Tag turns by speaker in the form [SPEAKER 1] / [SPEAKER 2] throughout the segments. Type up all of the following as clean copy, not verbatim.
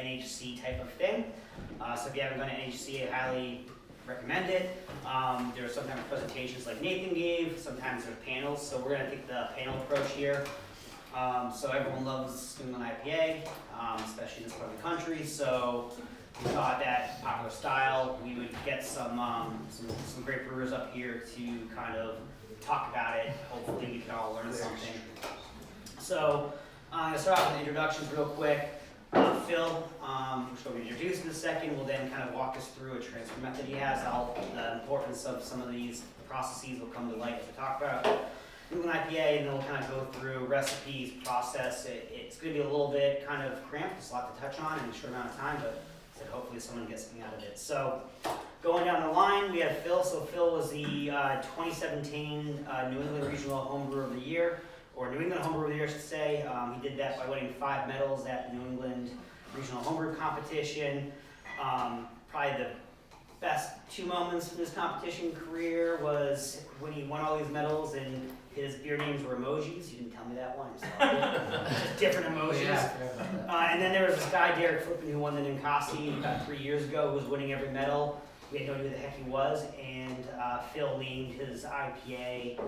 [SPEAKER 1] NHC type of thing. So if you haven't gone to NHC, I highly recommend it. There are sometimes presentations like Nathan gave, sometimes there's panels, so we're going to take the panel approach here. So everyone loves New England IPA, especially in this part of the country, so we thought that popular style, we would get some great brewers up here to kind of talk about it. Hopefully we can all learn something. So I'm going to start off with the introductions real quick. Phil, which we'll introduce in a second, will then kind of walk us through a transfer method he has. The importance of some of these processes will come to light as we talk about New England IPA, and then we'll kind of go through recipes, process. It's going to be a little bit kind of cramped. There's a lot to touch on in a short amount of time, but hopefully someone gets something out of it. So going down the line, we have Phil. So Phil was the 2017 New England Regional Homebrew of the Year, or New England Homebrew of the Year, I should say. He did that by winning 5 medals at the New England Regional Homebrew Competition. Probably the best 2 moments from his competition career was when he won all these medals and his beer names were emojis. You didn't tell me that one. Just different emojis. Yeah. And then there was this guy, Derek Flippin, who won the Ninkasi about 3 years ago, who was winning every medal. We had no idea who the heck he was, and Phil named his IPA,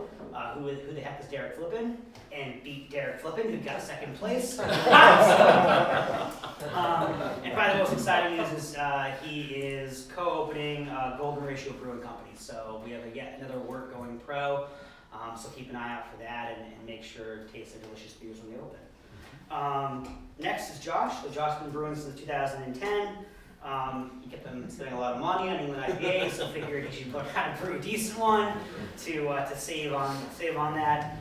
[SPEAKER 1] who the heck is Derek Flippin, and beat Derek Flippin, who got 2nd place. And probably the most exciting news is he is co-opening Golden Ratio Brewing Company. So we have yet another Wort going pro. So keep an eye out for that and make sure to taste the delicious beers when they open. Next is Josh. So Josh's been brewing since 2010. He kept them spending a lot of money on England IPA, so figured he should learn how to brew a decent one to save on that.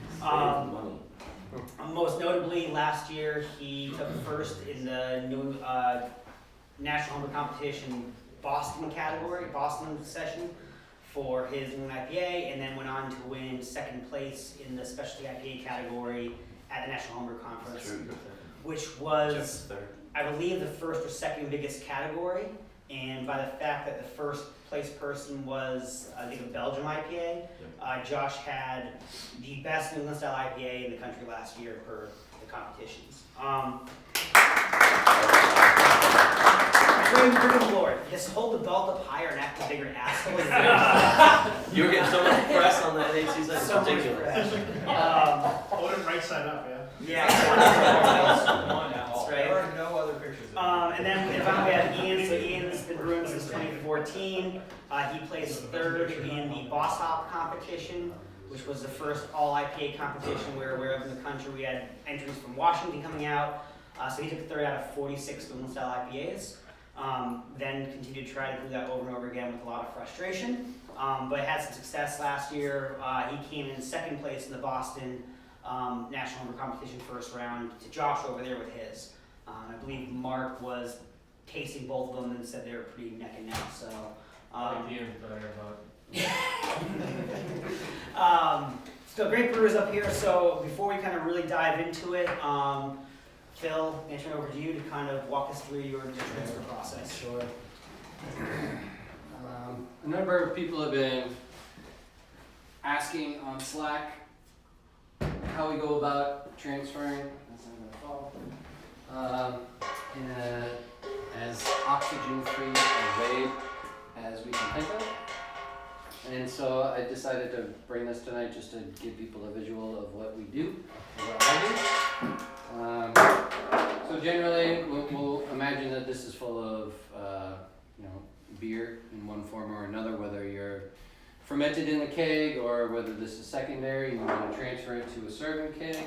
[SPEAKER 1] Most notably, last year he took first in the new National Homebrew Competition Boston session for his New England IPA, and then went on to win 2nd place in the specialty IPA category at the National Homebrew Conference, which was, I believe, the 1st or 2nd biggest category. And by the fact that the 1st place person was, I think, a Belgium IPA, Josh had the best New England style IPA in the country last year per the competitions. Good Lord, just hold the belt up higher and act a bigger asshole.
[SPEAKER 2] You were getting so much press on that NHC side, it's
[SPEAKER 1] So
[SPEAKER 2] ridiculous.
[SPEAKER 3] Hold it right side up, yeah.
[SPEAKER 1] Yeah, that's right.
[SPEAKER 4] There are no other pictures of
[SPEAKER 1] And then finally we have Ian. So Ian's been brewing since 2014. He placed 3rd in the Boss Hop competition, which was the first all IPA competition we're aware of in the country. We had entries from Washington coming out. So he took 3rd out of 46 New England style IPAs. Then continued to try to do that over and over again with a lot of frustration, but had some success last year. He came in 2nd place in the Boston National Homebrew Competition 1st round to Josh over there with his. I believe Mark was tasting both of them and said they were pretty neck and neck. So, so great brewers up here. So before we kind of really dive into it, Phil, I'm turn it over to you to kind of walk us through your transfer process.
[SPEAKER 5] Sure. A number of people have been asking on Slack how we go about transferring. That's not gonna fall. In as oxygen-free a way as we can think of. And so I decided to bring this tonight just to give people a visual of what we do, what I do. So generally, we'll imagine that this is full of beer in one form or another, whether you're fermented in the keg or whether this is secondary, you want to transfer it to a serving keg.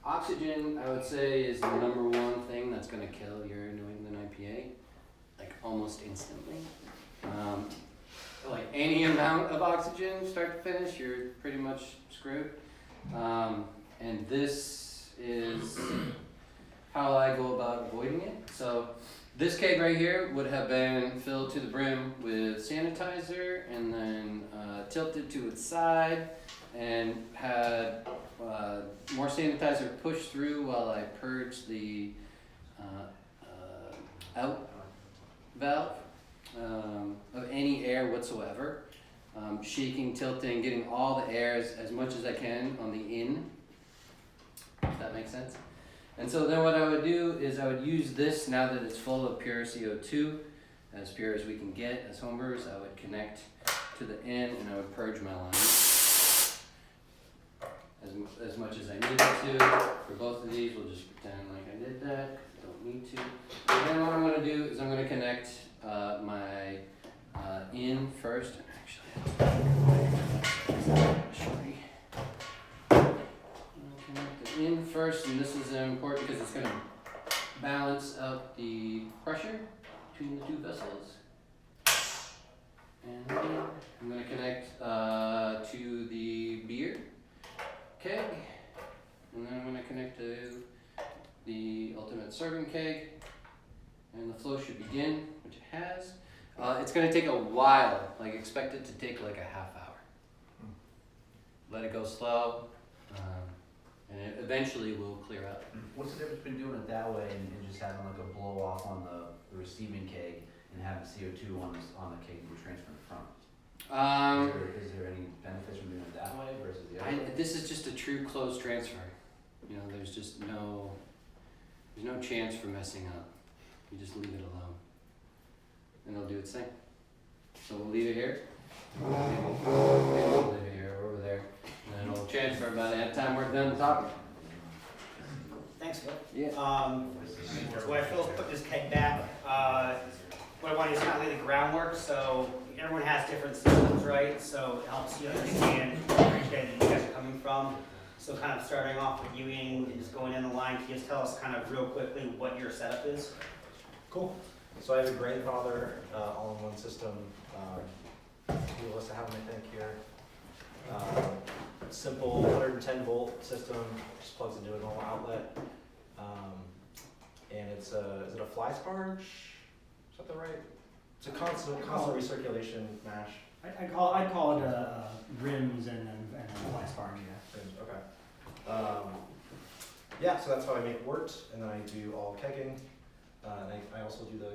[SPEAKER 5] Oxygen, I would say, is the number one thing that's going to kill your New England IPA, like almost instantly. Like any amount of oxygen, start to finish, you're pretty much screwed. And this is how I go about avoiding it. So this keg right here would have been filled to the brim with sanitizer and then tilted to its side and had more sanitizer pushed through while I purged the out valve of any air whatsoever. Shaking, tilting, getting all the air as much as I can on the in, if that makes sense. And so then what I would do is I would use this now that it's full of pure CO2, as pure as we can get as homebrewers. I would connect to the end and I would purge my line as much as I needed to. For both of these, we'll just pretend like I did that. Don't need to. And then what I'm going to do is I'm going to connect my in first. Actually, connect it in first, and this is important because it's going to balance out the pressure between the two vessels. And then I'm going to connect to the beer keg, and then I'm going to connect to the ultimate serving keg, and the flow should begin, which it has. It's going to take a while, like expect it to take like a half hour. Let it go slow, and it eventually will clear up.
[SPEAKER 4] What's the difference between doing it that way and just having like a blow off on the receiving keg and having CO2 on the keg you're transferring from? Is there any benefits from doing it that way versus the other way?
[SPEAKER 5] This is just a true closed transfer. You know, there's just no chance for messing up. You just leave it alone, and it'll do its thing. So we'll leave it here. Maybe we'll leave it here or over there, and then it'll transfer by the time we're done talking.
[SPEAKER 1] Thanks, Phil.
[SPEAKER 5] Yeah.
[SPEAKER 1] So what I feel is put this keg back. What I want is kind of lay the groundwork, so everyone has different systems, right? So it helps you understand where you guys are coming from. So kind of starting off with you, Ian, and just going in the line, can you just tell us kind of real quickly what your setup is?
[SPEAKER 6] Cool. So I have a grandfather all-in-one system. Few of us have them, I think, here. Simple 110 volt system, just plugs into a normal outlet. And it's is it a fly sparge? Is that the right? It's a constant recirculation mash.
[SPEAKER 3] I'd call it rims and fly sparge, yeah.
[SPEAKER 6] Okay. Yeah, so that's how I make wort, and then I do all kegging. And I also do the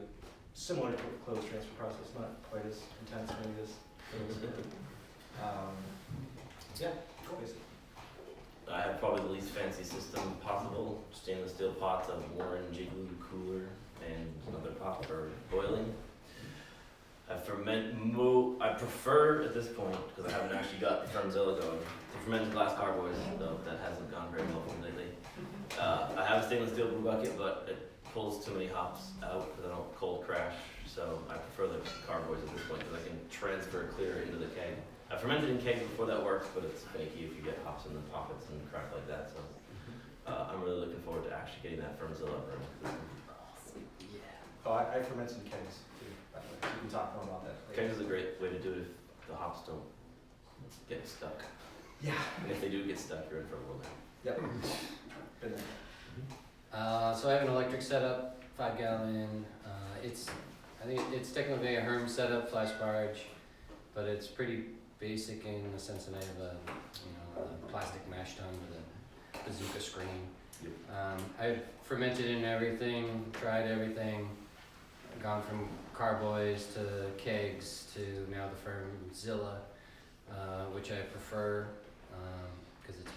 [SPEAKER 6] similar closed transfer process, not quite as intense maybe as yeah, basically.
[SPEAKER 2] I have probably the least fancy system possible. Stainless steel pots, a Warren Jiggly cooler, and another pot for boiling. I prefer at this point, because I haven't actually got the Fermzilla going, the fermented glass carboys, though that hasn't gone very well for me lately. I have a stainless steel brew bucket, but it pulls too many hops out because I don't cold crash, so I prefer the carboys at this point because I can transfer clear into the keg. I fermented in kegs before that works, but it's finicky if you get hops in the pockets and crap like that, so I'm really looking forward to actually getting that Fermzilla brew.
[SPEAKER 6] Oh, I ferment in kegs too, by the way. We can talk more about that later.
[SPEAKER 2] Kegs is a great way to do it if the hops don't get stuck.
[SPEAKER 6] Yeah.
[SPEAKER 2] And if they do get stuck, you're in for a whirlwind.
[SPEAKER 6] Yep. Been there.
[SPEAKER 5] So I have an electric setup, 5 gallon. I think it's technically a Herm setup, fly sparge, but it's pretty basic in the sense that I have a plastic mash tun with a bazooka screen.
[SPEAKER 2] Yep.
[SPEAKER 5] I've fermented in everything, tried everything, gone from carboys to kegs to now the Fermzilla, which I prefer because it's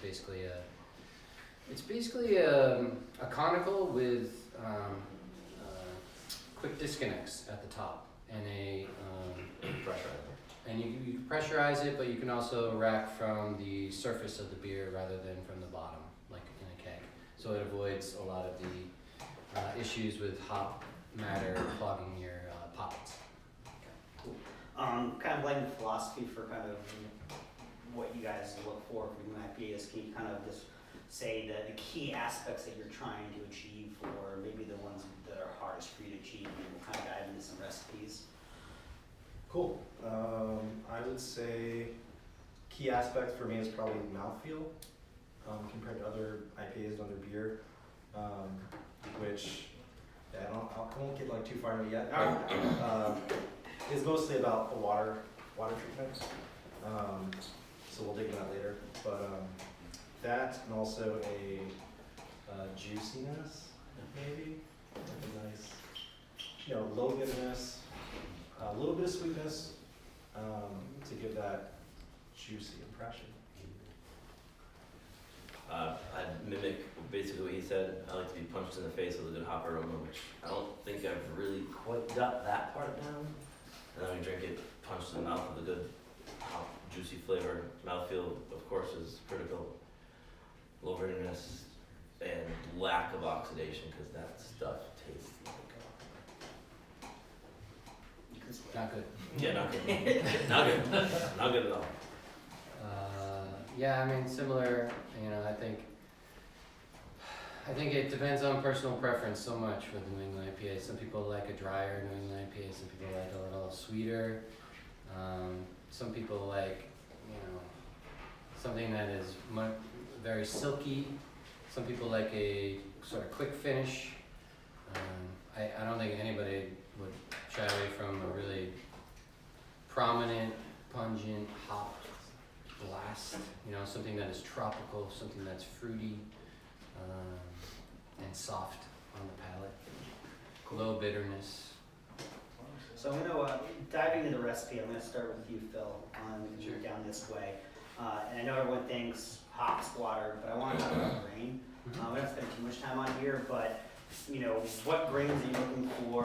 [SPEAKER 5] basically a conical with quick disconnects at the top and a
[SPEAKER 2] Pressure.
[SPEAKER 5] and you pressurize it, but you can also rack from the surface of the beer rather than from the bottom, like in a keg. So it avoids a lot of the issues with hop matter clogging your pots.
[SPEAKER 1] Kind of like the philosophy for kind of what you guys look for from IPAs. Can you kind of just say the key aspects that you're trying to achieve, or maybe the ones that are hardest for you to achieve, and we'll kind of dive into some recipes.
[SPEAKER 6] Cool. I would say key aspect for me is probably mouthfeel compared to other IPAs and other beer, which I won't get like too far into it yet. It's mostly about the water treatment. So we'll dig into that later. But that and also a juiciness, maybe, like a nice, low bitterness. A little bit of sweetness to give that juicy impression.
[SPEAKER 2] I'd mimic basically what he said. I like to be punched in the face with a good hop aroma, which I don't think I've really quite got that part down. And then we drink it punched in the mouth with a good hop, juicy flavor. Mouthfeel, of course, is critical. Low bitterness and lack of oxidation, because that stuff tastes like
[SPEAKER 5] Not good.
[SPEAKER 2] yeah, not good, not good, not good at all.
[SPEAKER 5] Yeah, I mean, similar, you know, I think it depends on personal preference so much with New England IPA. Some people like a drier New England IPA, some people like a little sweeter. Some people like, you know, something that is very silky. Some people like a sort of quick finish. I don't think anybody would shy away from a really prominent, pungent hop blast, you know, something that is tropical, something that's fruity, and soft on the palate. Low bitterness.
[SPEAKER 1] So I'm gonna dive into the recipe. I'm gonna start with you, Phil, we can move down this way. And I know everyone thinks hops, water, but I want to talk about grain. We don't spend too much time on here, but you know, what grains are you looking for?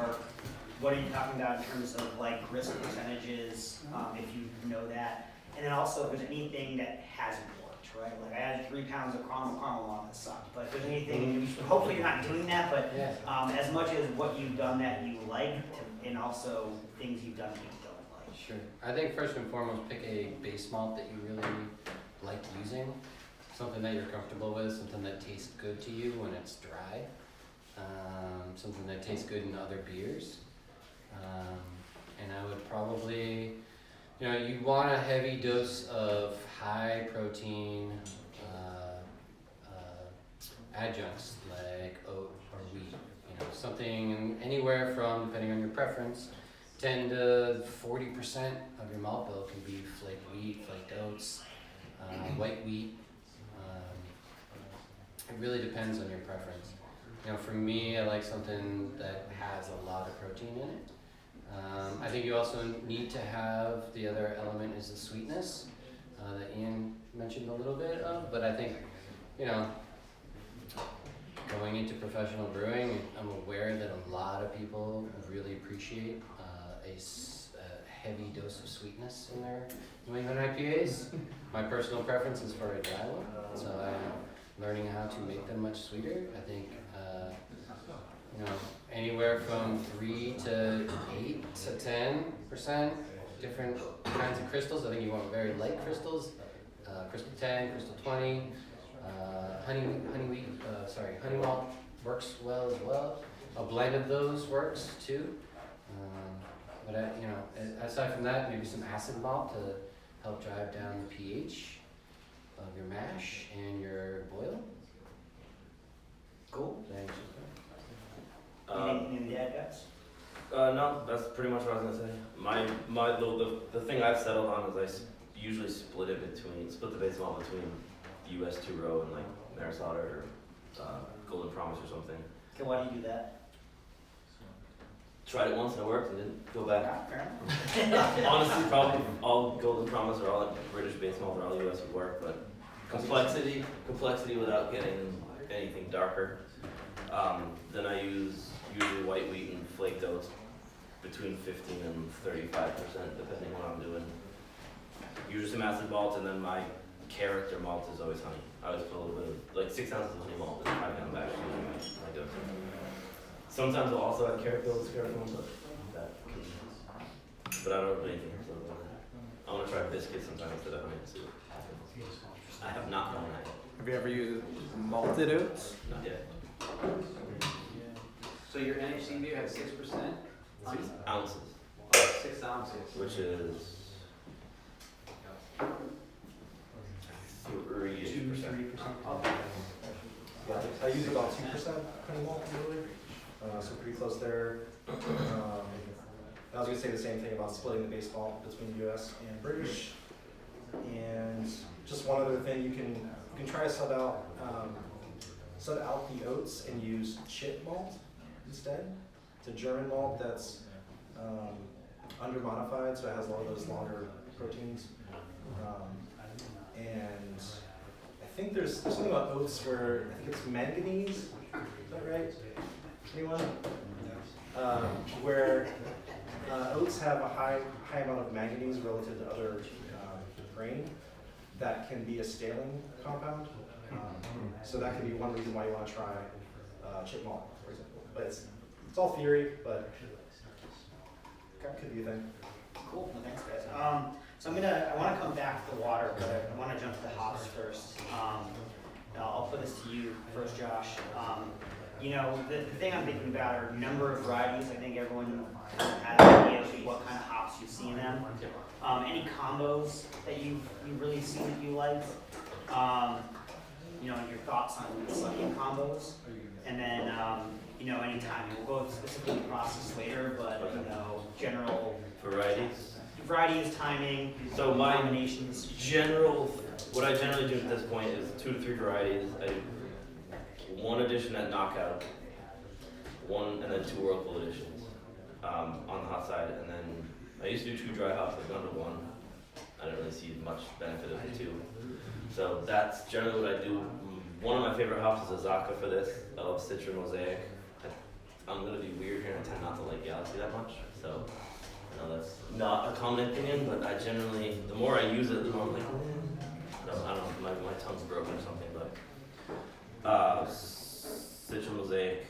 [SPEAKER 1] What are you talking about in terms of like grist percentages, if you know that? And then also if there's anything that hasn't worked, right? Like I added 3 pounds of caramel on that sucked. But if there's anything, hopefully you're not doing that, but as much as what you've done that you like, and also things you've done that you don't like.
[SPEAKER 5] Sure. I think first and foremost, pick a base malt that you really like using. Something that you're comfortable with, something that tastes good to you when it's dry. Something that tastes good in other beers. And I would probably, you know, you want a heavy dose of high protein adjuncts like oat or wheat. You know, something anywhere from, depending on your preference, 10 to 40% of your malt bill can be flaked wheat, flaked oats, white wheat. It really depends on your preference. You know, for me, I like something that has a lot of protein in it. I think you also need to have, the other element is the sweetness that Ian mentioned a little bit of, but I think, you know, going into professional brewing, I'm aware that a lot of people really appreciate a heavy dose of sweetness in their New England IPAs. My personal preference is for a dry one, so I'm learning how to make them much sweeter. I think, you know, anywhere from 3 to 8 to 10%, different kinds of crystals. I think you want very light crystals, crystal 10, crystal 20, honey malt works well as well. A blend of those works too. But you know, aside from that, maybe some acid malt to help drive down the pH of your mash and your boil.
[SPEAKER 1] Cool.
[SPEAKER 5] Thanks.
[SPEAKER 1] Anything to add, guys?
[SPEAKER 2] No, that's pretty much what I was gonna say. The thing I've settled on is usually split the base malt between the US 2 row and like Narasada or Golden Promise or something.
[SPEAKER 1] Okay, why do you do that?
[SPEAKER 2] Tried it once and it worked and didn't go back.
[SPEAKER 1] Fair enough.
[SPEAKER 2] Honestly, probably all Golden Promise or all British base malt or all US would work, but complexity without getting anything darker. Then I use usually white wheat and flaked oats between 15 and 35%, depending on what I'm doing. Usually some acid malt, and then my character malt is always honey. I always put a little bit of, like 6 ounces of honey malt in 5 pound batch, usually my go-to. Sometimes I'll also add carrot malt, but I don't really think it's a little bit. I want to try biscuits sometimes instead of honey. So I have not done that yet.
[SPEAKER 7] Have you ever used malted oats?
[SPEAKER 2] Not yet.
[SPEAKER 4] So your NHC beer has 6%?
[SPEAKER 2] 6 ounces,
[SPEAKER 4] 6 ounces.
[SPEAKER 2] which is 3%.
[SPEAKER 6] Yeah, I use about 2% honey malt usually, so pretty close there. I was gonna say the same thing about splitting the base malt between US and British. And just one other thing, you can try to sub out the oats and use chit malt instead. It's a German malt that's under modified, so it has all those longer proteins. And I think there's something about oats where I think it's manganese. Is that right? Anyone? Where oats have a high amount of manganese relative to other grain that can be a staling compound. So that could be one reason why you want to try chip malt, for example. But it's all theory, but could be a thing.
[SPEAKER 1] Cool, well, thanks guys. So I wanna come back to the water, but I wanna jump to the hops first. I'll put this to you first, Josh. You know, the thing I'm thinking about are number of varieties. I think everyone has an idea of what kind of hops you see in them. Any combos that you've really seen that you like? You know, and your thoughts on selecting combos, and then you know, any timing. We'll go specifically process later, but you know, general varieties, timing,
[SPEAKER 2] So my
[SPEAKER 1] combinations.
[SPEAKER 2] what I generally do at this point is 2 to 3 varieties. I do 1 edition at knockout, 1 and then 2 whirlpool editions on the hot side, and then I used to do 2 dry hops. I've gone to 1. I didn't really see much benefit of the 2. So that's generally what I do. One of my favorite hops is Azaka for this. I love Citra Mosaic. I'm gonna be weird here and I tend not to like Galaxy that much. So I know that's not a common opinion, but I generally, the more I use it, the more I'm like, I don't know, my tongue's broken or something, but Citra Mosaic,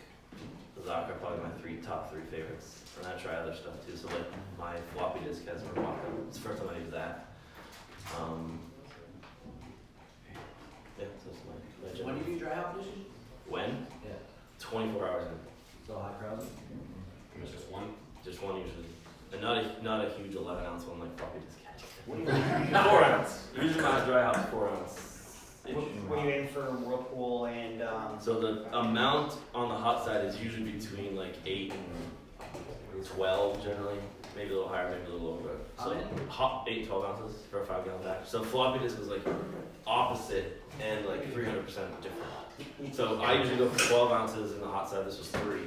[SPEAKER 2] Azaka are probably my top 3 favorites. And I try other stuff too. So like my floppy disk has Morocco. It's the first time I use that. Yeah, so it's my
[SPEAKER 4] When
[SPEAKER 2] general.
[SPEAKER 4] do you do dry hop edition?
[SPEAKER 2] When?
[SPEAKER 4] Yeah.
[SPEAKER 2] 24 hours in.
[SPEAKER 4] So high crowd?
[SPEAKER 5] Just one.
[SPEAKER 2] Just one usually. And not a huge 11 ounce one like floppy disk has. 4 ounce. Usually my dry hop's 4 ounce.
[SPEAKER 1] What are you in for Whirlpool and
[SPEAKER 2] So the amount on the hot side is usually between like 8 and 12 generally. Maybe a little higher, maybe a little lower. So hot 8, 12 ounces for a 5 gallon batch. So floppy disk was like opposite and like 300% different. So I usually go for 12 ounces in the hot side. This was 3.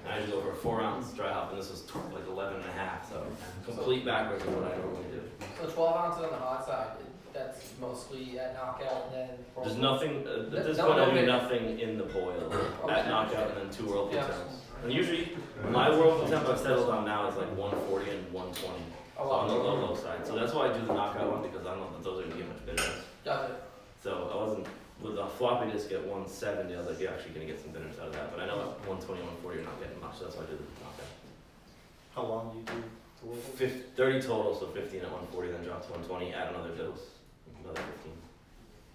[SPEAKER 2] And I usually go for a 4 ounce dry hop, and this was like 11 and a half. So complete backwards of what I normally do.
[SPEAKER 8] So 12 ounces on the hot side, that's mostly at knockout and then.
[SPEAKER 2] There's nothing, at this
[SPEAKER 8] No,
[SPEAKER 2] point I do
[SPEAKER 8] okay.
[SPEAKER 2] nothing in the boil at knockout and then 2 whirlpool
[SPEAKER 8] Yeah.
[SPEAKER 2] temps. And usually my whirlpool temp I've settled on now is like 140 and 120
[SPEAKER 8] Oh,
[SPEAKER 2] on the
[SPEAKER 8] wow.
[SPEAKER 2] low side. So that's why I do the knockout one, because I don't know that those are gonna get much bitterness.
[SPEAKER 8] Got it.
[SPEAKER 2] So I wasn't, with the floppy disk at 170, I was like, you're actually gonna get some bitterness out of that. But I know at 120, 140 you're not getting much, so that's why I do the knockout.
[SPEAKER 6] How long do you do to whirlpool?
[SPEAKER 2] 30 total, so 15 at 140, then drop to 120, add another dose, another 15.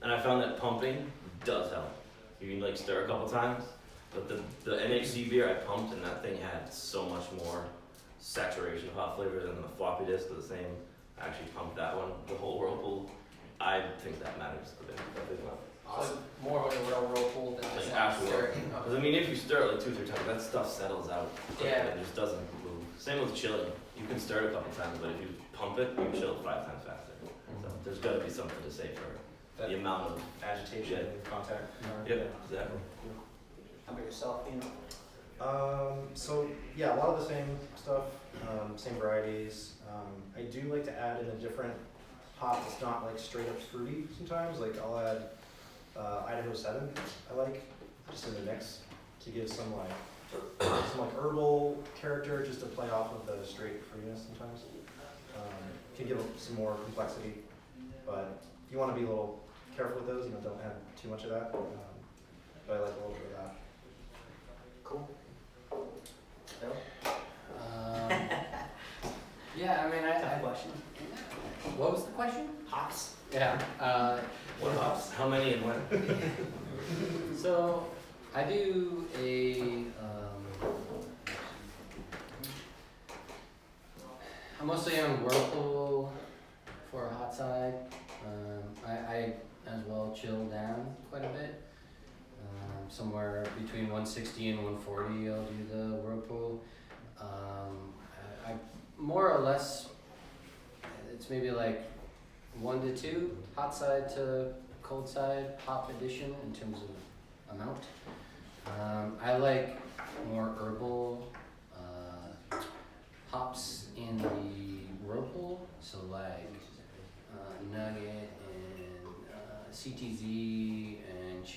[SPEAKER 2] And I found that pumping does help. You can like stir a couple times, but the NHC beer I pumped and that thing had so much more saturation of hop flavor than the floppy disk was the same. I actually pumped that one, the whole whirlpool. I think that matters a bit.
[SPEAKER 8] So more of a real whirlpool than just
[SPEAKER 2] Like actual
[SPEAKER 8] stirring.
[SPEAKER 2] Because I mean, if you stir it like 2 or 3 times, that stuff settles out.
[SPEAKER 8] Yeah.
[SPEAKER 2] It just doesn't move. Same with chilling. You can stir it a couple times, but if you pump it, you chill 5 times faster. So there's got to be something to say for
[SPEAKER 6] That
[SPEAKER 2] the amount of.
[SPEAKER 6] agitation and contact.
[SPEAKER 2] Yep, exactly.
[SPEAKER 1] how about yourself, Ian?
[SPEAKER 6] So yeah, a lot of the same stuff, same varieties. I do like to add in a different hop that's not like straight up fruity sometimes. Like I'll add Idaho 7, I like, just in the mix to give some herbal character, just to play off of the straight fruitiness sometimes. Can give some more complexity, but you want to be a little careful with those, don't add too much of that. But I like a little bit of that.
[SPEAKER 1] Cool.
[SPEAKER 5] Yeah, I mean,
[SPEAKER 1] Tough question.
[SPEAKER 5] what was the question?
[SPEAKER 1] Hops.
[SPEAKER 5] Yeah.
[SPEAKER 2] What hops? How many and when?
[SPEAKER 5] So I do I'm mostly on Whirlpool for a hot side. I as well chill down quite a bit. Somewhere between 160 and 140 I'll do the Whirlpool. I more or less, it's maybe like 1 to 2 hot side to cold side hop addition in terms of amount. I like more herbal hops in the Whirlpool, so like Nugget and CTZ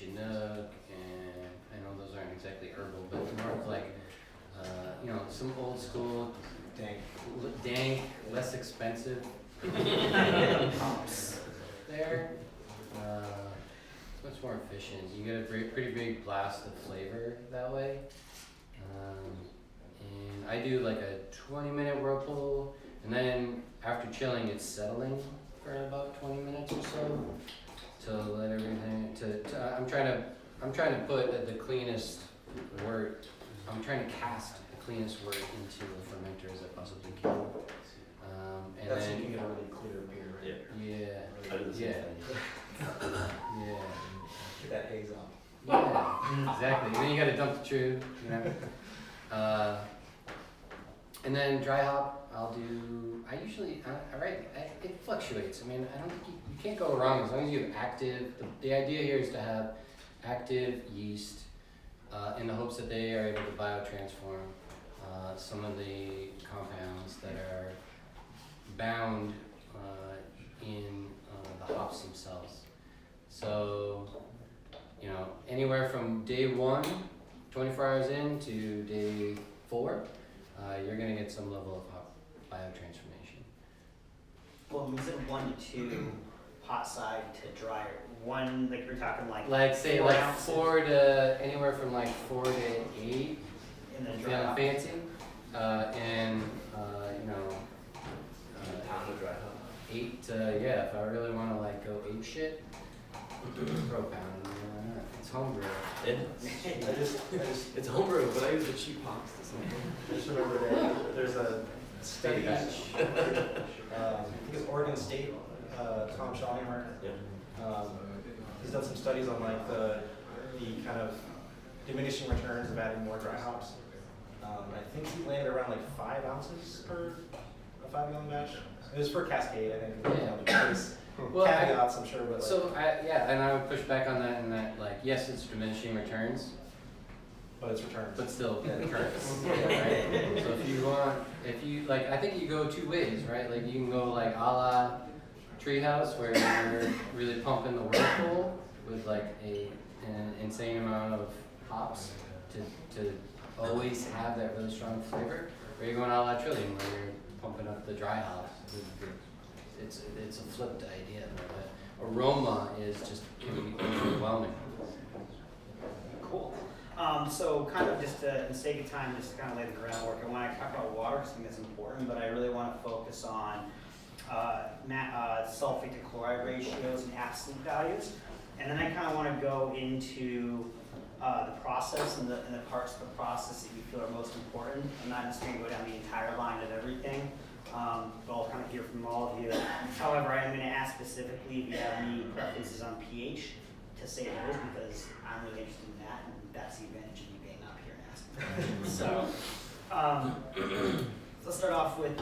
[SPEAKER 5] Chinook, and I know those aren't exactly herbal, but more of like, you know, some old school, dank, less expensive hops there. It's much more efficient. You get a pretty big blast of flavor that way. And I do like a 20-minute whirlpool, and then after chilling, it's settling for about 20 minutes or so to let everything. I'm trying to put the cleanest wort. I'm trying to cast the cleanest wort into the fermenter as I possibly can. And
[SPEAKER 6] That's
[SPEAKER 5] then
[SPEAKER 6] so you can get a really clear beer.
[SPEAKER 2] Yeah.
[SPEAKER 5] yeah,
[SPEAKER 2] I do the same
[SPEAKER 5] yeah,
[SPEAKER 2] thing.
[SPEAKER 5] yeah.
[SPEAKER 6] Get that haze off.
[SPEAKER 5] Yeah, exactly. And then you gotta dump the true, you know. And then dry hop, I'll do. I usually, it fluctuates. I mean, I don't think you can't go wrong as long as you have active. The idea here is to have active yeast in the hopes that they are able to biotransform some of the compounds that are bound in the hops themselves. So, you know, anywhere from day 1, 24 hours in, to day 4, you're gonna get some level of hop biotransformation.
[SPEAKER 1] Well, is it 1 to 2 hot side to dry? 1, like you're talking
[SPEAKER 5] Like say
[SPEAKER 1] 4
[SPEAKER 5] like
[SPEAKER 1] ounces
[SPEAKER 5] 4 to anywhere from like 4 to 8,
[SPEAKER 1] in the dry
[SPEAKER 5] feeling
[SPEAKER 1] hop?
[SPEAKER 5] fancy, and you know,
[SPEAKER 2] Pound of dry hop.
[SPEAKER 5] 8 to yeah. If I really want to like go ape shit, throw pound. It's homebrew.
[SPEAKER 2] It's homebrew, but I use the cheap hops.
[SPEAKER 6] I just remember that there's a study, I
[SPEAKER 5] Batch.
[SPEAKER 6] think it's Oregon State, Tom Schallhammer.
[SPEAKER 2] Yep.
[SPEAKER 6] He's done some studies on like the kind of diminishing returns of adding more dry hops. I think he landed around like 5 ounces per a 5-gallon batch. It was for Cascade, I think.
[SPEAKER 5] Yeah.
[SPEAKER 6] There's
[SPEAKER 5] Well,
[SPEAKER 6] caveats, I'm sure, but like,
[SPEAKER 5] So yeah, and I would push back on that in that like yes, it's diminishing returns,
[SPEAKER 6] but it's returns.
[SPEAKER 5] but still returns. Right? So if you like, I think you go 2 ways, right? Like you can go like a la Treehouse, where you're really pumping the whirlpool with like an insane amount of hops to always have that really strong flavor, or you're going a la Trillium, where you're pumping up the dry hops. It's a flipped idea, but aroma is just can be overwhelming.
[SPEAKER 1] Cool. So kind of just to, in sake of time, just to kind of lay the groundwork, I want to talk about water because I think that's important, but I really want to focus on sulfate to chloride ratios and absolute values. And then I kind of want to go into the process and the parts of the process that you feel are most important. I'm not necessarily going to go down the entire line of everything, but I'll kind of hear from all of you. However, I am going to ask specifically if you have any preferences on pH to say those, because I'm really interested in that, and that's the advantage of you being up here and asking. So let's start off with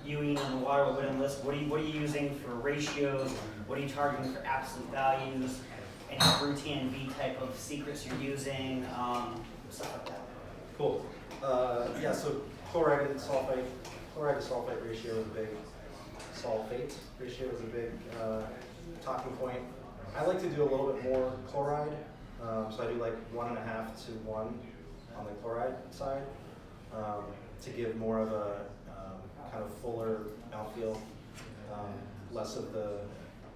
[SPEAKER 1] Ewing on the water wooden list. What are you using for ratios? What are you targeting for absolute values? Any routine V type of secrets you're using? Stuff like that.
[SPEAKER 6] Cool. Yeah, so chloride to sulfite ratio is a big, sulfate ratio is a big talking point. I like to do a little bit more chloride, so I do like 1.5 to 1 on the chloride side to give more of a kind of fuller mouthfeel, less of the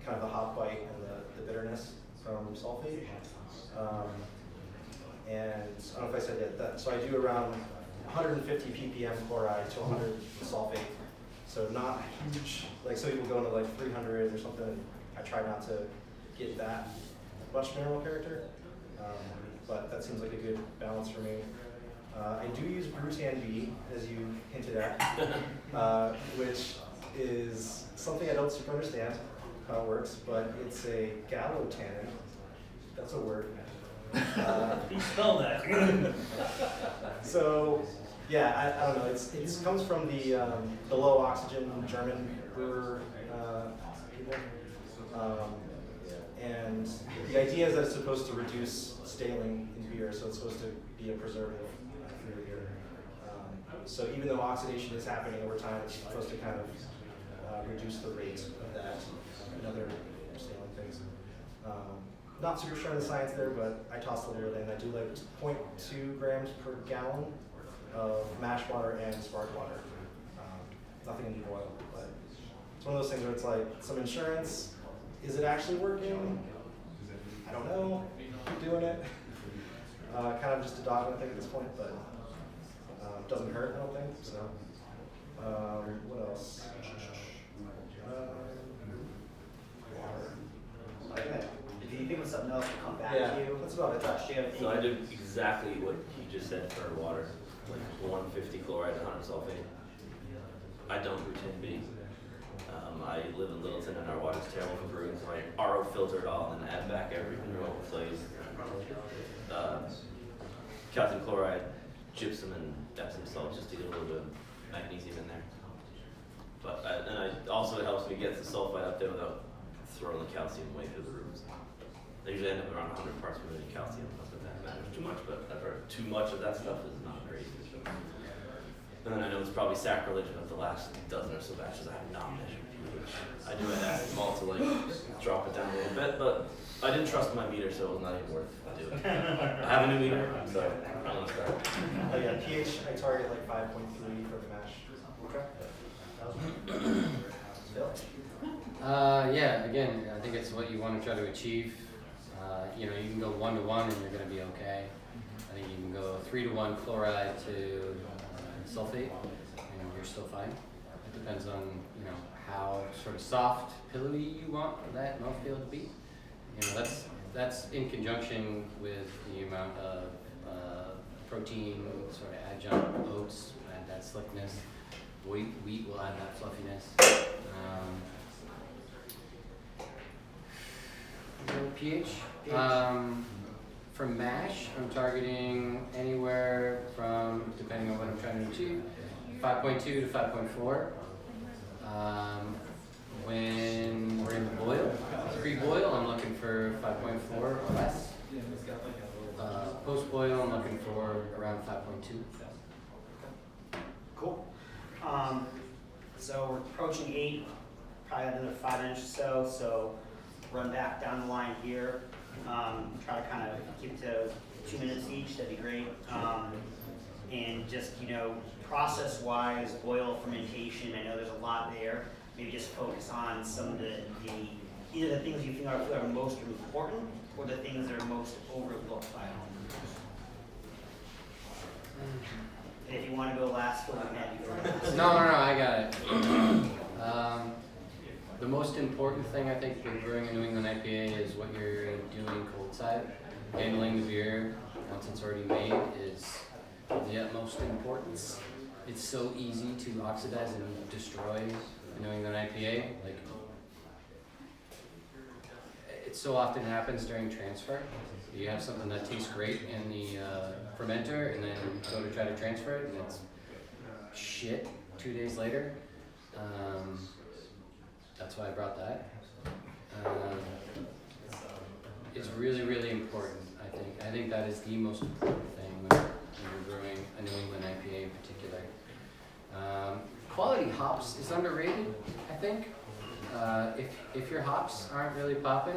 [SPEAKER 6] kind of the hop bite and the bitterness from sulfate. And I don't know if I said yet that, so I do around 150 ppm chloride to 100 sulfate. So not huge, like some people go into like 300 or something. I try not to get that much mineral character, but that seems like a good balance for me. I do use Brew B, as you hinted at, which is something I don't super understand how it works, but it's a gallotannin. That's a word.
[SPEAKER 1] You spell that.
[SPEAKER 6] So, yeah, I don't know. It comes from the low oxygen German brewer people, and the idea is that it's supposed to reduce staling in beer, so it's supposed to be a preservative for your beer. So even though oxidation is happening over time, it's supposed to kind of reduce the rate of that and other staling things. not super sure on the science there, but I tossed a little bit in. I do like 0.2 grams per gallon of mash water and spark water. Nothing in the oil, but it's one of those things where it's like some insurance. Is it actually working? I don't know. Keep doing it. Kind of just a dogma thing at this point, but doesn't hurt, I don't think. So, what else? Water.
[SPEAKER 1] Okay. If you think of something else, we'll come back
[SPEAKER 6] Yeah,
[SPEAKER 1] to you.
[SPEAKER 6] that's about it.
[SPEAKER 1] Josh, do you have
[SPEAKER 2] So I
[SPEAKER 1] any?
[SPEAKER 2] do exactly what he just said for water, like 150 chloride, 100 sulfate. I don't do tin B. I live in Littleton and our water's terrible for brewing, so I RO filter it all and then add back every mineral. So I use calcium chloride, gypsum, and Epsom salt just to get a little bit of magnesium in there. But also it helps me get the sulfite up there without throwing the calcium way through the rooms. They usually end up around 100 parts per million calcium. Not that that matters too much, but I've heard too much of that stuff is not great. And then I know it's probably sacrilege, but the last dozen or so batches I have not measured pH. I do add malt to like drop it down a little bit, but I didn't trust my meter, so it was not even worth doing. I have a new meter, so I'm gonna start.
[SPEAKER 6] Oh yeah, pH I target like 5.3 for the mash. Okay. Phil?
[SPEAKER 5] Yeah, again, I think it's what you want to try to achieve. You know, you can go 1-to-1 and you're going to be okay. I think you can go 3-to-1 chloride to sulfate, and you're still fine. It depends on, you know, how sort of soft, pillowy you want that mouthfeel to be. You know, that's in conjunction with the amount of protein, sort of adjunct oats, add that slickness. Wheat will add that fluffiness. pH. For mash, I'm targeting anywhere from, depending on what I'm trying to achieve, 5.2 to 5.4. When we're in the boil, pre-boil, I'm looking for 5.4 or less. Post-boil, I'm looking for around 5.2.
[SPEAKER 1] Cool. So we're approaching 8, probably another 5 inches or so run back down the line here. Try to kind of keep it to 2 minutes each, that'd be great. And just, you know, process-wise, boil, fermentation, I know there's a lot there. Maybe just focus on some of the either the things you think are most important or the things that are most overlooked by homebrewers. And if you want to go last, go ahead.
[SPEAKER 5] No, I got it. The most important thing I think with brewing a New England IPA is what you're doing cold side. Handling the beer once it's already made is of the utmost importance. It's so easy to oxidize and destroy a New England IPA. Like, it so often happens during transfer. You have something that tastes great in the fermenter, and then go to try to transfer it, and it's shit 2 days later. That's why I brought that. It's really, really important, I think. I think that is the most important thing when you're brewing a New England IPA in particular. Quality hops is underrated, I think. If your hops aren't really popping,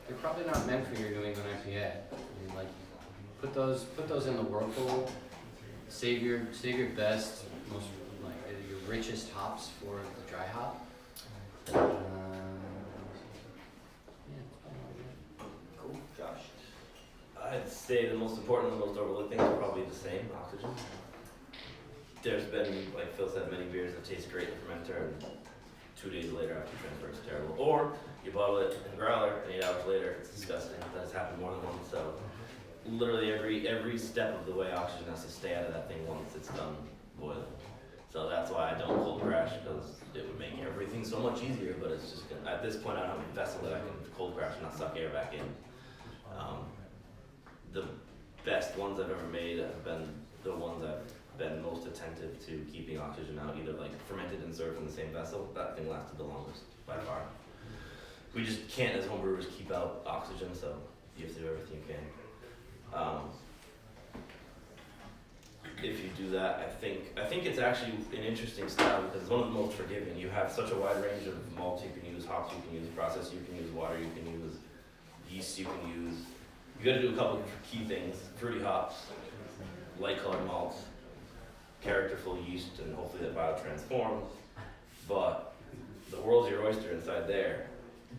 [SPEAKER 5] they're probably not meant for your New England IPA. I mean, like, put those in the whirlpool. Save your best, most like your richest hops for the dry hop.
[SPEAKER 1] Cool, Josh.
[SPEAKER 2] I'd say the most important and the most overlooked things are probably the same, oxygen. There's been, like Phil said, many beers that taste great in fermenter and 2 days later after transfer it's terrible. Or you bottle it in a growler and 8 hours later it's disgusting. That's happened more than once. So literally every step of the way oxygen has to stay out of that thing once it's done boiling. So that's why I don't cold crash, because it would make everything so much easier, but it's just gonna, at this point I don't have a vessel that I can cold crash and not suck air back in. The best ones I've ever made have been the ones I've been most attentive to keeping oxygen out, either like fermented and served in the same vessel. That thing lasted the longest by far. We just can't as homebrewers keep out oxygen, so you have to do everything you can. If you do that, I think it's actually an interesting style because it's one of the most forgiving. You have such a wide range of malts you can use, hops you can use, process you can use, water you can use, yeast yeasts you can use. You got to do a couple of key things: fruity hops, light colored malts, characterful yeast, and hopefully that biotransforms. But the world's your oyster inside there.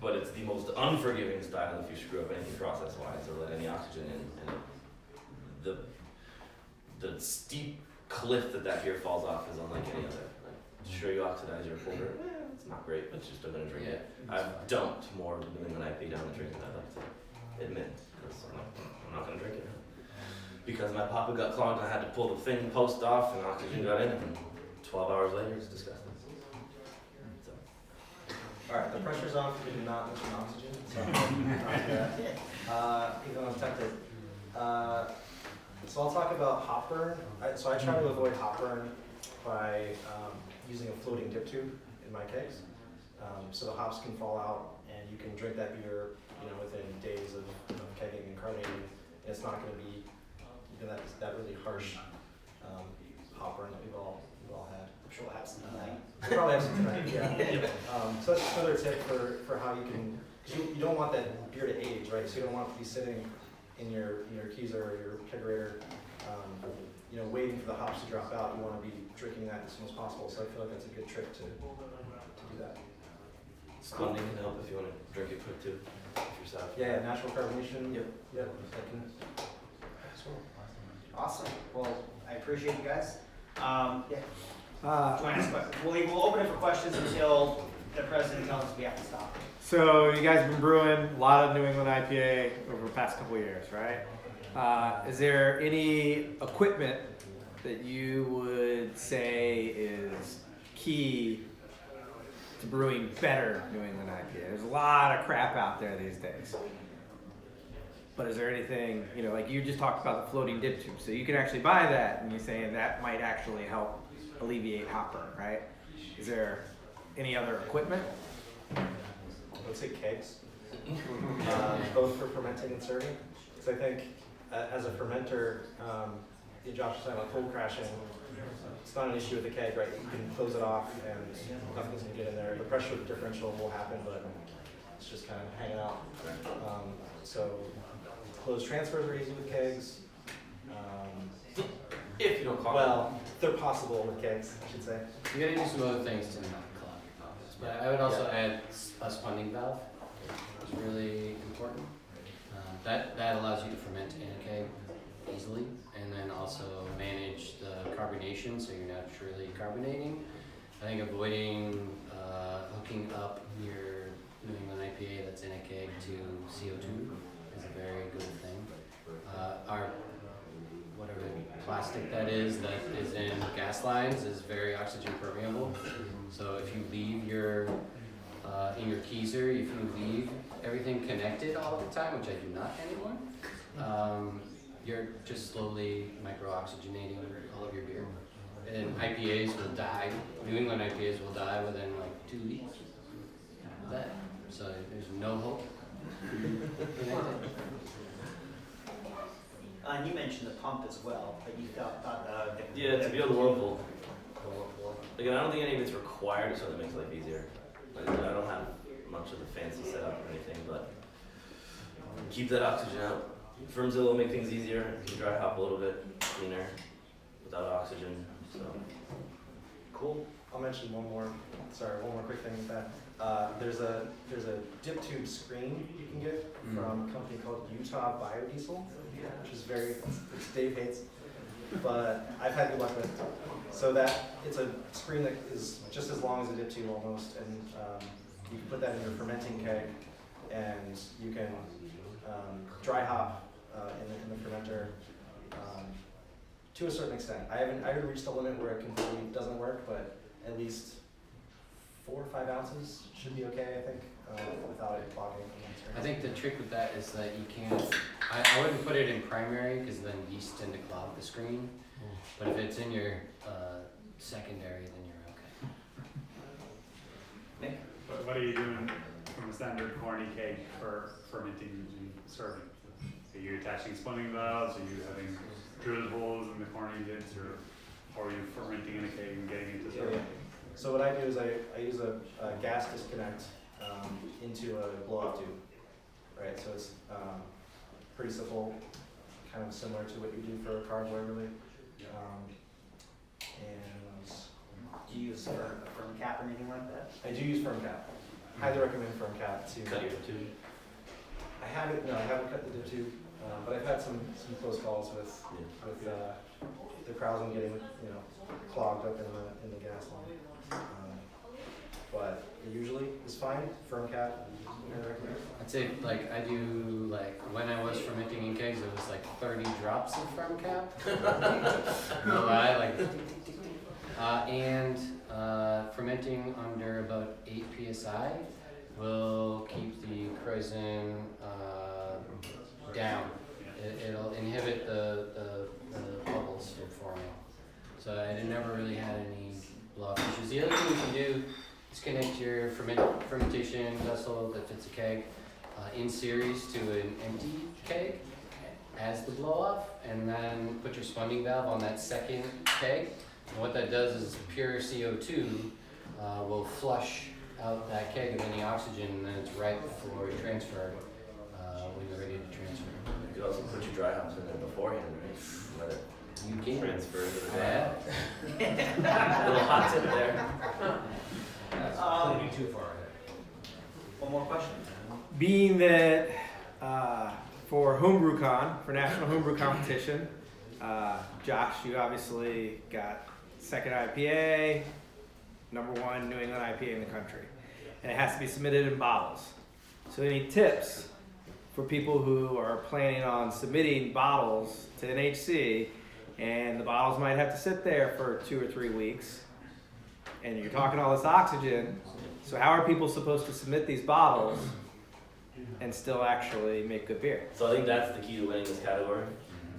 [SPEAKER 2] But it's the most unforgiving style if you screw up anything process-wise or let any oxygen in. And the steep cliff that beer falls off is unlike any other. Like, sure, you oxidize your porter. It's not great, but you're still gonna drink it. I've dumped more New England IPA down the drink than I'd like to admit, because I'm not gonna drink it. Because my papa got clogged and I had to pull the thing post off and oxygen got in, and 12 hours later it's disgusting. So.
[SPEAKER 6] Alright, the pressure's on for me to not mention oxygen, so even though I'm tempted. So I'll talk about hop burn. So I try to avoid hop burn by using a floating dip tube in my kegs. So the hops can fall out and you can drink that beer, within days of kegging and carbonating. And it's not going to be that really harsh hop burn that we've all had.
[SPEAKER 1] I'm sure we'll have some tonight.
[SPEAKER 6] We'll probably have some tonight, yeah. So that's another tip for how you can, because you don't want that beer to age, right? So you don't want it to be sitting in your keezer or your kegerator, waiting for the hops to drop out. You want to be drinking that as soon as possible. So I feel like that's a good trick to do that.
[SPEAKER 2] Spunding can help if you want to drink it quick too, if you're sour.
[SPEAKER 6] Yeah, natural carbonation.
[SPEAKER 2] Yep.
[SPEAKER 6] That can.
[SPEAKER 1] Awesome. Well, I appreciate you guys. Yeah. Do you
[SPEAKER 3] Uh,
[SPEAKER 1] want to ask questions? We'll open it for questions until the president tells us we have to stop.
[SPEAKER 7] So you guys have been brewing a lot of New England IPA over the past couple of years, right? Is there any equipment that you would say is key to brewing better New England IPA? There's a lot of crap out there these days. But is there anything, like you just talked about the floating dip tube, so you can actually buy that and you're saying that might actually help alleviate hop burn, right? Is there any other equipment?
[SPEAKER 6] Let's say kegs, both for fermenting and serving. So I think as a fermenter, Josh was talking about cold crashing. It's not an issue with the keg, right? You can close it off and nothing's gonna get in there. The pressure differential will happen, but it's just kind of hanging out. So closed transfers are easy with kegs.
[SPEAKER 2] If you don't call
[SPEAKER 6] Well, they're possible with kegs, I should say.
[SPEAKER 5] You gotta do some other things to not clog. But I would also add a spunding valve, which is really important. That allows you to ferment in a keg easily, and then also manage the carbonation, so you're naturally carbonating. I think avoiding hooking up your New England IPA that's in a keg to CO2 is a very good thing. Our whatever plastic that is in gas lines is very oxygen permeable. So if you leave your in your keezer, if you leave everything connected all the time, which I do not anymore, you're just slowly micro-oxygenating all of your beer. And IPAs will die. New England IPAs will die within like 2 weeks of that. So there's no hope.
[SPEAKER 1] And you mentioned the pump as well, but you thought
[SPEAKER 2] Yeah, to be able to whirlpool. Again, I don't think any of it's required, so that makes life easier. Like, I don't have much of the fancy setup or anything, but keep that oxygen out. Firmzilla will make things easier. You can dry hop a little bit cleaner without oxygen. So
[SPEAKER 1] cool.
[SPEAKER 6] I'll mention one more quick thing with that. There's a dip tube screen you can get from a company called Utah Biodiesel, which is it's Dave hates, but I've had good luck with it. So that it's a screen that is just as long as a dip tube almost, and you can put that in your fermenting keg, and you can dry hop in the fermenter to a certain extent. I haven't reached a limit where it completely doesn't work, but at least 4 or 5 ounces should be okay, I think, without it clogging.
[SPEAKER 5] I think the trick with that is that you can't, I wouldn't put it in primary because then yeast tend to clog the screen. But if it's in your secondary, then you're okay.
[SPEAKER 1] Nick?
[SPEAKER 9] What are you doing from a standard corny keg for fermenting and serving? Are you attaching spunding valves? Are you having drill holes in the corny lids, or are you fermenting in a keg and getting into serving?
[SPEAKER 6] Yeah. So what I do is I use a gas disconnect into a blow-off tube, right? So it's pretty simple, kind of similar to what you do for a carboy, really. And
[SPEAKER 1] Do you use a firm cap or anything like that?
[SPEAKER 6] I do use firm cap. Highly recommend firm cap to.
[SPEAKER 2] Cut your tube.
[SPEAKER 6] I haven't cut the dip tube, but I've had some close calls with the krausen getting clogged up in the gas line. But it usually is fine. Firm cap. I recommend.
[SPEAKER 5] I'd say like I do like when I was fermenting in kegs, it was like 30 drops of firm cap. No lie, like. And fermenting under about 8 psi will keep the krausen down. It'll inhibit the bubbles from forming. So I never really had any blow-off issues. The other thing you can do is connect your fermentation vessel that fits a keg in series to an empty keg as the blow-off, and then put your spunning valve on that second keg. And what that does is pure CO2 will flush out that keg of any oxygen, and then it's right before you transfer when you're ready to transfer.
[SPEAKER 2] You could also put your dry hops in there beforehand, right? Let it
[SPEAKER 5] You can
[SPEAKER 2] transfer to the dry
[SPEAKER 5] yeah.
[SPEAKER 2] Little hot tip there.
[SPEAKER 4] That's too far ahead.
[SPEAKER 1] One more question.
[SPEAKER 7] Being that for HomebrewCon, for National Homebrew Competition, Josh, you obviously got second IPA, #1 New England IPA in the country, and it has to be submitted in bottles. So any tips for people who are planning on submitting bottles to NHC, and the bottles might have to sit there for 2 or 3 weeks, and you're talking all this oxygen, so how are people supposed to submit these bottles and still actually make good beer?
[SPEAKER 2] So I think that's the key to winning this category.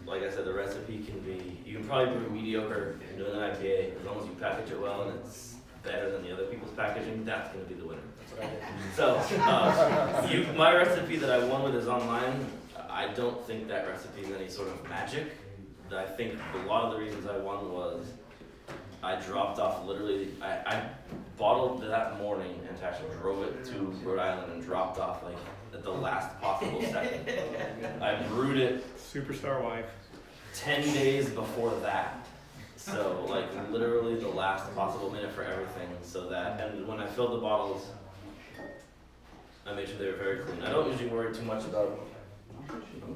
[SPEAKER 2] Like I said, the recipe can be, you can probably brew mediocre and doing an IPA, as long as you package it well and it's better than the other people's packaging, that's going to be the winner.
[SPEAKER 6] That's what I did.
[SPEAKER 2] So, my recipe that I won with is online. I don't think that recipe is any sort of magic. I think a lot of the reasons I won was I dropped off literally, I bottled that morning and actually drove it to Rhode Island and dropped off like at the last possible second. I brewed it
[SPEAKER 7] Superstar wife.
[SPEAKER 2] 10 days before that. So like literally the last possible minute for everything, so that, and when I filled the bottles, I made sure they were very clean. I don't usually worry too much about,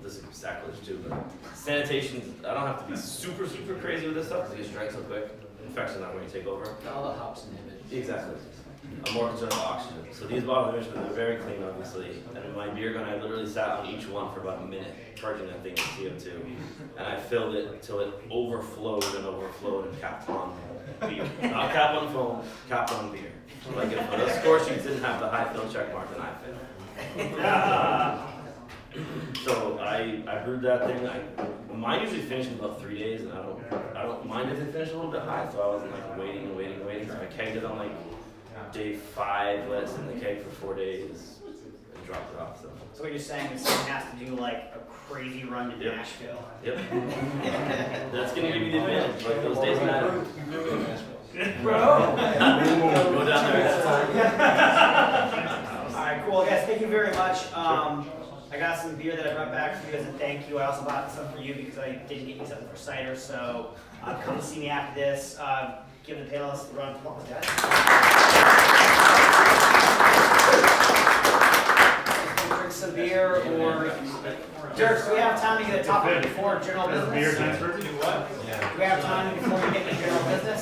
[SPEAKER 2] this is sacrilege too, but sanitation, I don't have to be super crazy with this stuff because it gets drank so quick. Infection's not going to take over.
[SPEAKER 5] All the hops inhibit.
[SPEAKER 2] Exactly. I'm more concerned with oxygen. So these bottles, they're very clean, obviously. And in my beer gun, I literally sat on each one for about a minute, purging that thing with CO2. And I filled it till it overflowed and capped on beer. Not capped on foam, capped on beer. Like if the score sheets didn't have the high fill check mark, then I failed. So I brewed that thing. Mine usually finishes in about 3 days, and I don't mind if it finished a little bit high, so I wasn't like waiting. So I kegged it on like day 5, let it sit in the keg for 4 days, and dropped it off.
[SPEAKER 1] So what you're saying is someone has to do like a crazy run to
[SPEAKER 2] Yep.
[SPEAKER 1] Nashville.
[SPEAKER 2] Yep. That's gonna give you the advantage. Like those days matter.
[SPEAKER 1] Bro!
[SPEAKER 2] Go down there.
[SPEAKER 1] Alright, cool guys, thank you very much. I got some beer that I brought back for you as a thank you. I also bought some for you because I didn't get you something for cider, so come see me after this. Give the panelists a round of applause, guys. Drink some beer, or Dirk, do we have time to get a topic before general business?
[SPEAKER 9] Beer transfer?
[SPEAKER 1] Do we have time before we get to general business?